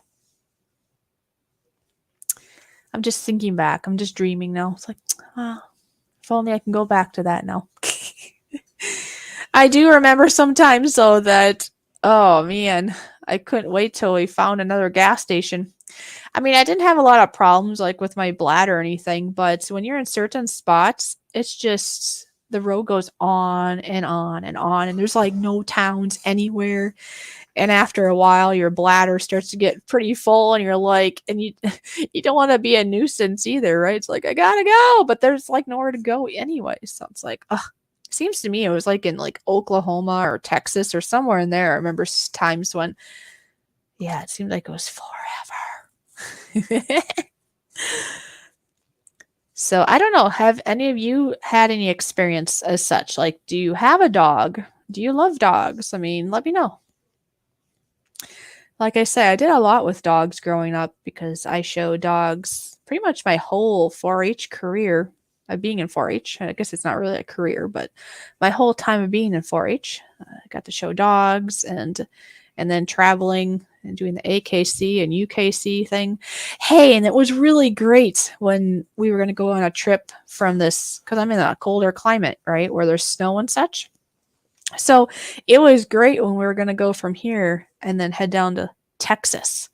I'm just thinking back. I'm just dreaming now. It's like, if only I can go back to that now. I do remember sometimes though that, oh man, I couldn't wait till we found another gas station. I mean, I didn't have a lot of problems like with my bladder or anything, but when you're in certain spots, it's just the road goes on and on and on, and there's like no towns anywhere. And after a while, your bladder starts to get pretty full, and you're like, and you don't want to be a nuisance either, right? It's like, I gotta go, but there's like nowhere to go anyway. So it's like, ugh. seems to me it was like in like Oklahoma or Texas or somewhere in there. I remember times when, yeah, it seemed like it was forever. So I don't know. Have any of you had any experience as such? Like, do you have a dog? Do you love dogs? I mean, let me know. Like I say, I did a lot with dogs growing up because I showed dogs pretty much my whole 4-H career of being in 4-H. I guess it's not really a career, but my whole time of being in 4-H, I got to show dogs and then traveling and doing the AKC and UKC thing. Hey, and it was really great when we were going to go on a trip from this because I'm in a colder climate, right, where there's snow and such. So it was great when we were going to go from here and then head down to Texas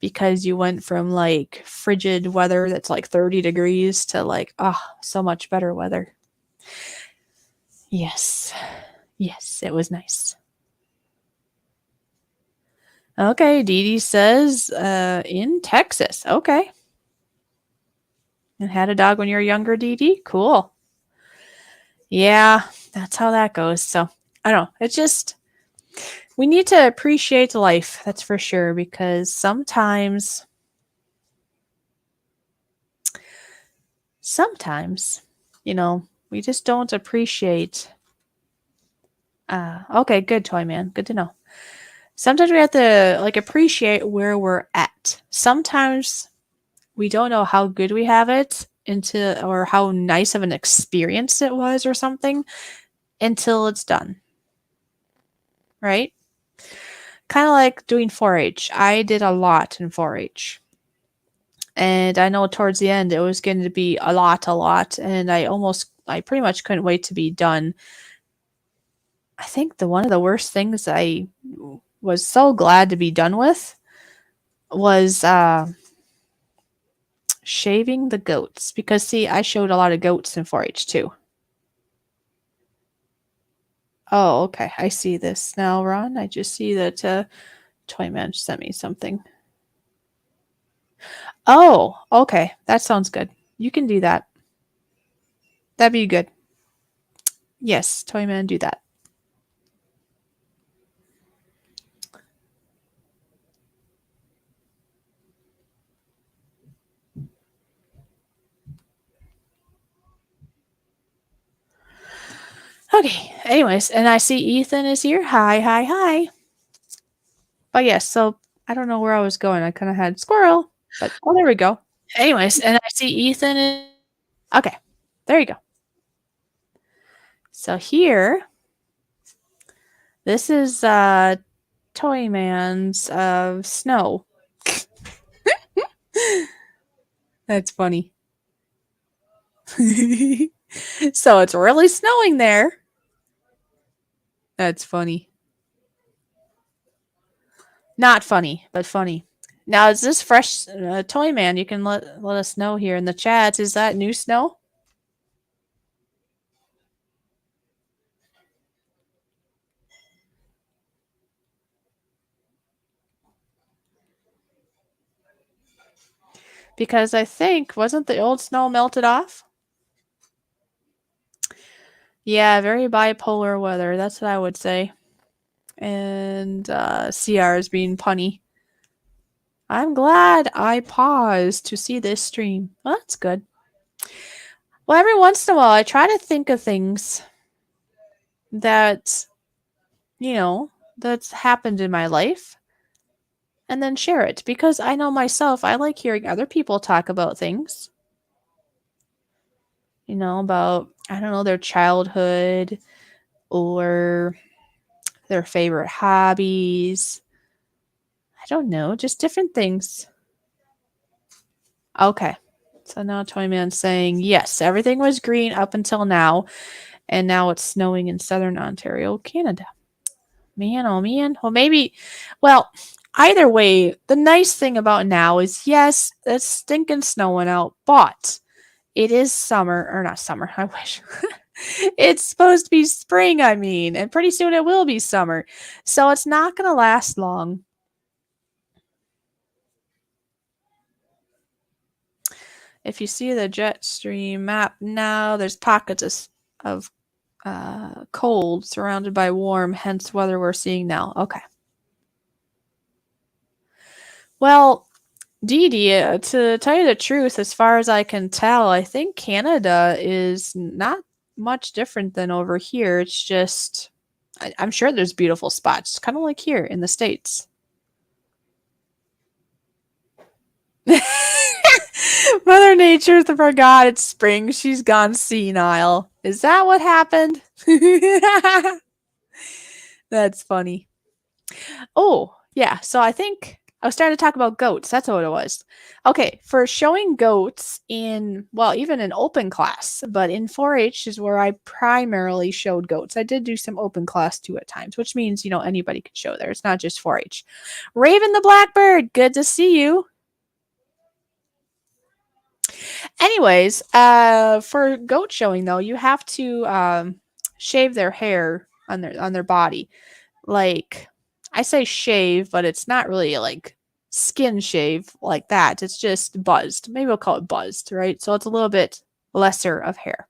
because you went from like frigid weather that's like 30 degrees to like, so much better weather. Yes. Yes, it was nice. Okay, Dee Dee says in Texas. Okay. And had a dog when you were younger, Dee Dee? Cool. Yeah, that's how that goes. So I don't know. It's just we need to appreciate life, that's for sure, because sometimes, we just don't appreciate. Okay, good, Toy Man. Good to know. Sometimes we have to like appreciate where we're at. Sometimes we don't know how good we have it or how nice of an experience it was or something until it's done. Right? Kind of like doing 4-H. I did a lot in 4-H. And I know towards the end it was going to be a lot. And I pretty much couldn't wait to be done. I think one of the worst things I was so glad to be done with was shaving the goats. Because, see, I showed a lot of goats in 4-H too. Oh, okay. I see this now, Ron. I just see that Toyman sent me something. Oh, okay. That sounds good. You can do that. That'd be good. Yes, Toyman, do that. Okay. Anyways, and I see Ethan is here. Hi, hi, hi. But yes, so I don't know where I was going. I kind of had squirrel, but there we go. Anyways, and I see Ethan. Okay, there you go. So here, this is Toyman's snow. That's funny. So it's really snowing there. That's funny. Not funny, but funny. Now, is this fresh Toyman? You can let us know here in the chats. Is that new snow? Because I think, wasn't the old snow melted off? Yeah, very bipolar weather. That's what I would say. And CR is being punny. I'm glad I paused to see this stream. Well, that's good. Well, every once in a while, I try to think of things that, that's happened in my life and then share it because I know myself, I like hearing other people talk about things. About, I don't know, their childhood or their favorite hobbies. I don't know, just different things. Okay. So now Toyman's saying, yes, everything was green up until now, and now it's snowing in southern Ontario, Canada. Man, oh man. Well, either way, the nice thing about now is, yes, it's stinking snowing out, but it is summer, or not summer, I wish. It's supposed to be spring, and pretty soon it will be summer. So it's not going to last long. If you see the jet stream map now, there's pockets of cold, surrounded by warm, hence weather we're seeing now. Okay. Well, Dee Dee, to tell you the truth, as far as I can tell, I think Canada is not much different than over here. It's just, I'm sure there's beautiful spots, kind of like here in the States. Mother Nature forgot it's spring. She's gone senile. Is that what happened? That's funny. Oh, yeah. So I think I was starting to talk about goats. That's what it was. Okay, for showing goats in, well, even in open class, but in 4 H is where I primarily showed goats. I did do some open class too at times, which means, anybody could show there. It's not just 4 H. Raven the Blackbird, good to see you. Anyways, for goat showing though, you have to shave their hair on their body. Like, I say shave, but it's not really like skin shave like that. It's just buzzed. Maybe we'll call it buzzed, right? So it's a little bit lesser of hair.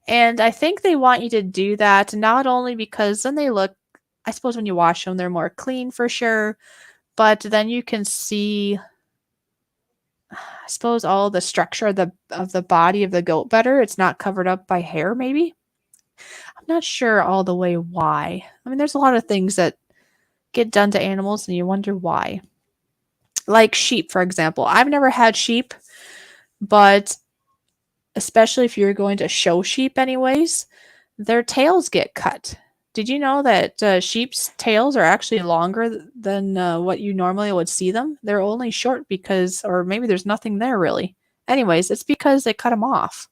And I think they want you to do that not only because then they look, I suppose when you wash them, they're more clean for sure, but then you can see, I suppose, all the structure of the body of the goat better. It's not covered up by hair, maybe. I'm not sure all the way why. I mean, there's a lot of things that get done to animals and you wonder why. Like sheep, for example. I've never had sheep, but especially if you're going to show sheep anyways, their tails get cut. Did you know that sheep's tails are actually longer than what you normally would see them? They're only short because, or maybe there's nothing there really. Anyways, it's because they cut them off.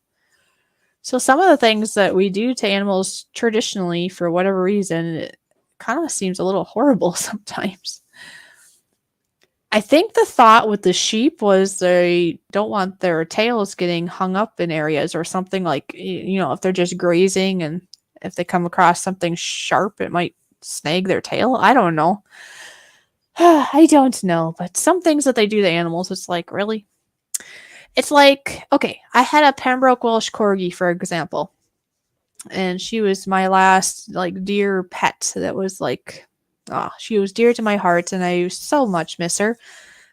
So some of the things that we do to animals traditionally, for whatever reason, it kind of seems a little horrible sometimes. I think the thought with the sheep was they don't want their tails getting hung up in areas or something, like, if they're just grazing and if they come across something sharp, it might snag their tail. I don't know. I don't know, but some things that they do to animals, it's like, really? It's like, okay, I had a Pembroke Welsh Corgi, for example, and she was my last, like, dear pet that was like, oh, she was dear to my heart, and I so much miss her.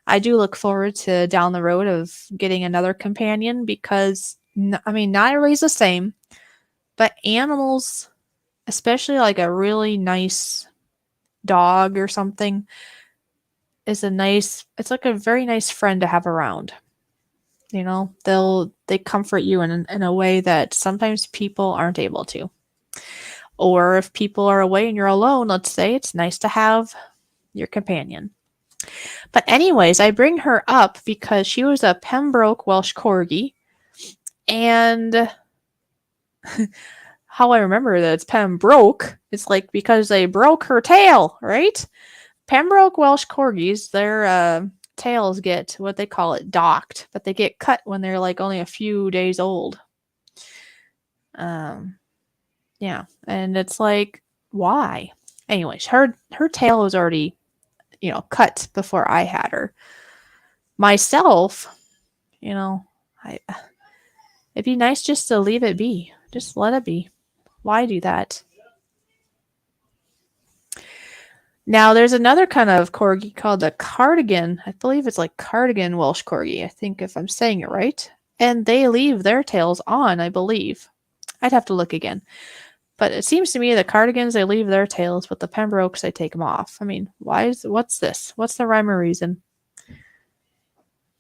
I do look forward to down the road of getting another companion because, I mean, not everybody's the same, but animals, especially like a really nice dog or something, it's like a very nice friend to have around. They comfort you in a way that sometimes people aren't able to. Or if people are away and you're alone, let's say, it's nice to have your companion. But anyways, I bring her up because she was a Pembroke Welsh Corgi, and how I remember that it's Pembroke, it's like because they broke her tail, right? Pembroke Welsh Corgis, their tails get, what they call it, docked, but they get cut when they're like only a few days old. Yeah, and it's like, why? Anyways, her tail was already, cut before I had her. Myself, I it'd be nice just to leave it be. Just let it be. Why do that? Now, there's another kind of corgi called a cardigan. I believe it's like cardigan Welsh Corgi, I think, if I'm saying it right. And they leave their tails on, I believe. I'd have to look again. But it seems to me the cardigans, they leave their tails, but the Pembrokes, they take them off. I mean, what's this? What's the rhyme or reason?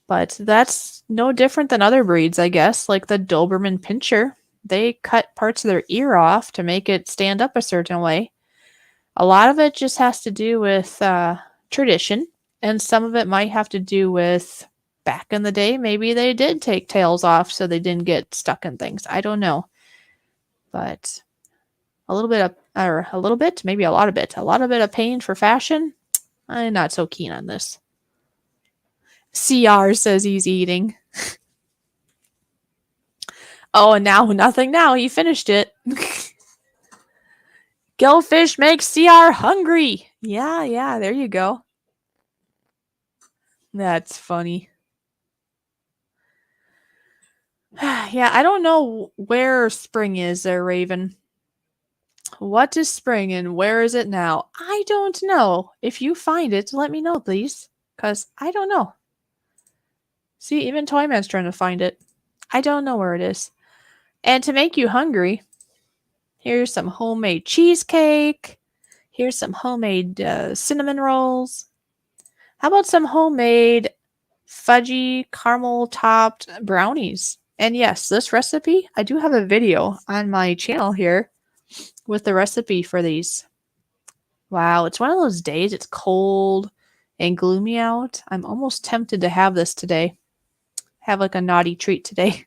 But that's no different than other breeds, I guess, like the Doberman Pinscher. They cut parts of their ear off to make it stand up a certain way. A lot of it just has to do with tradition, and some of it might have to do with back in the day, maybe they did take tails off so they didn't get stuck in things. I don't know. But a little bit maybe a lot of it of pain for fashion. I'm not so keen on this. CR says he's eating. Oh, and now nothing now. He finished it. Gillfish makes CR hungry. Yeah, there you go. That's funny. Yeah, I don't know where spring is there, Raven. what is spring and where is it now? I don't know. If you find it, let me know, please. Because I don't know. See, even Toyman's trying to find it. I don't know where it is. And to make you hungry, here's some homemade cheesecake. Here's some homemade cinnamon rolls. How about some homemade fudgy caramel topped brownies? And yes, this recipe, I do have a video on my channel here with the recipe for these. Wow, it's one of those days. It's cold and gloomy out. I'm almost tempted to have this today. Have like a naughty treat today.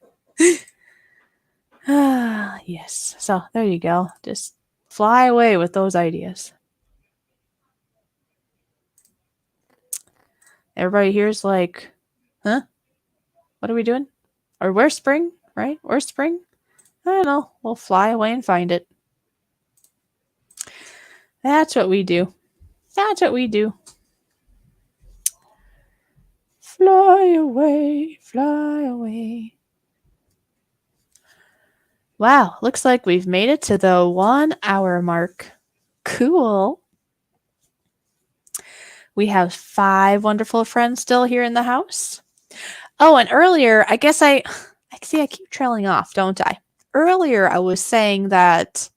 Ah, yes. So there you go. Just fly away with those ideas. Everybody here's like, huh? What are we doing? Or where's spring? Right? Where's spring? I don't know. We'll fly away and find it. That's what we do. That's what we do. Fly away, fly away. Wow, looks like we've made it to the 1 hour mark. Cool. We have 5 wonderful friends still here in the house. Oh, and earlier, I guess I keep trailing off, don't I? Earlier, I was saying that.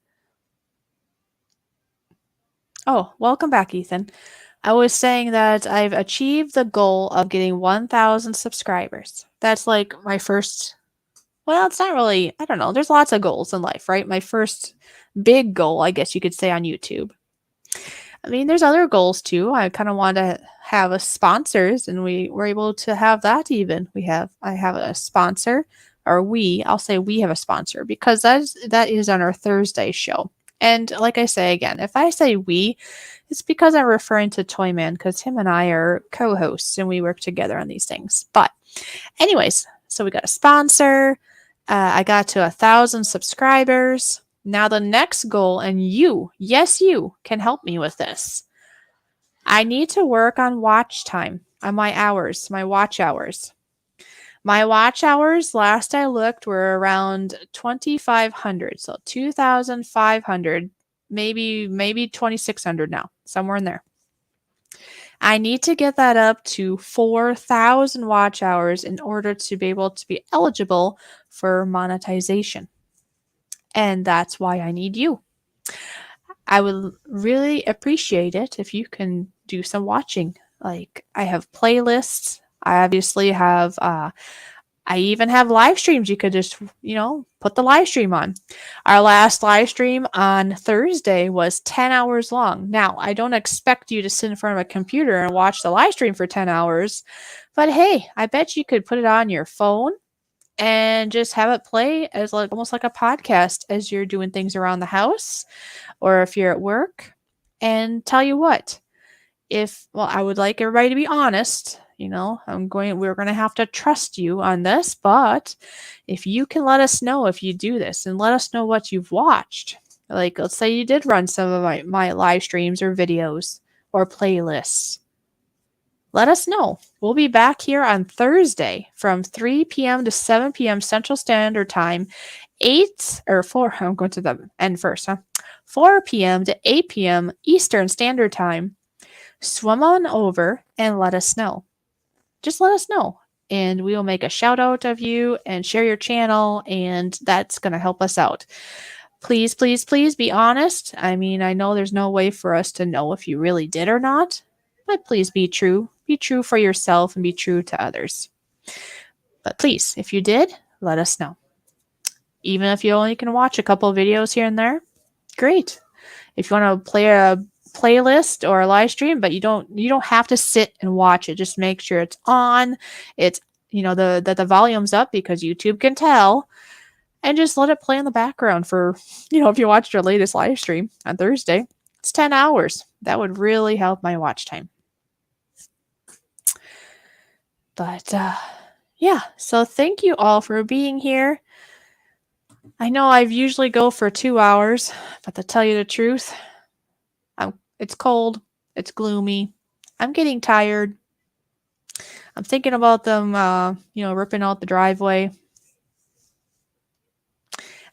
Oh, welcome back, Ethan. I was saying that I've achieved the goal of getting 1,000 subscribers. That's like my first. Well, it's not really. I don't know. There's lots of goals in life, right? My first big goal, I guess you could say, on YouTube. I mean, there's other goals too. I kind of want to have a sponsors, and we were able to have that. Even I have a sponsor, or I'll say we have a sponsor because that is on our Thursday show. And like I say again, if I say we, it's because I'm referring to Toyman because him and I are co-hosts and we work together on these things. But anyways, so we got a sponsor. I got to 1,000 subscribers. Now the next goal, and you, yes, you can help me with this. I need to work on watch time, on my hours, my watch hours. My watch hours, last I looked, were around 2,500. So 2,500, maybe 2,600 now, somewhere in there. I need to get that up to 4,000 watch hours in order to be able to be eligible for monetization. And that's why I need you. I would really appreciate it if you can do some watching. Like, I have playlists. I obviously have, I even have live streams. You could just, put the live stream on. Our last live stream on Thursday was 10 hours long. Now, I don't expect you to sit in front of a computer and watch the live stream for 10 hours. But hey, I bet you could put it on your phone and just have it play as almost like a podcast as you're doing things around the house or if you're at work. And tell you what, I would like everybody to be honest. We're going to have to trust you on this, but if you can let us know if you do this and let us know what you've watched, like let's say you did run some of my live streams or videos or playlists, let us know. We'll be back here on Thursday from 3 p.m. to 7 p.m. Central Standard Time, 4, I'm going to the end first, 4 p.m. to 8 p.m. Eastern Standard Time. Swim on over and let us know. Just let us know. And we will make a shout out of you and share your channel, and that's going to help us out. Please, please, please be honest. I mean, I know there's no way for us to know if you really did or not, but please be true. Be true for yourself and be true to others. But please, if you did, let us know. Even if you only can watch a couple of videos here and there, great. If you want to play a playlist or a live stream, but you don't have to sit and watch it. Just make sure it's on. It's that the volume's up because YouTube can tell, and just let it play in the background for if you watched our latest live stream on Thursday, it's 10 hours. That would really help my watch time. But yeah, so thank you all for being here. I know I've usually go for 2 hours, but to tell you the truth, it's cold, it's gloomy, I'm getting tired. I'm thinking about them, ripping out the driveway.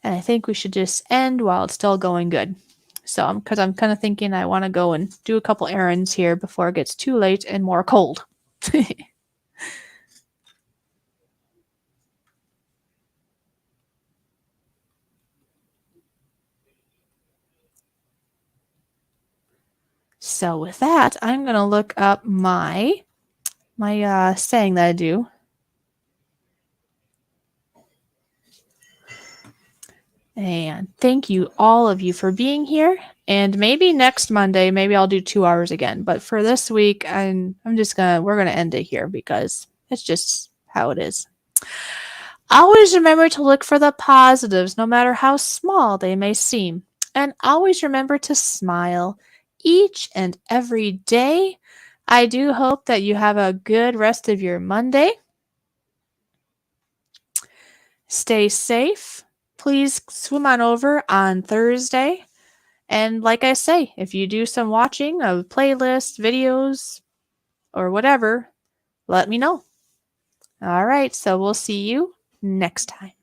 And I think we should just end while it's still going good. So because I'm kind of thinking I want to go and do a couple errands here before it gets too late and more cold. So with that, I'm going to look up my saying that I do. And thank you, all of you, for being here. And maybe next Monday, maybe I'll do 2 hours again. But for this week, we're gonna end it here because it's just how it is. Always remember to look for the positives, no matter how small they may seem. And always remember to smile each and every day. I do hope that you have a good rest of your Monday. Stay safe. Please swim on over on Thursday. And like I say, if you do some watching of playlists, videos, or whatever, let me know. All right, so we'll see you next time.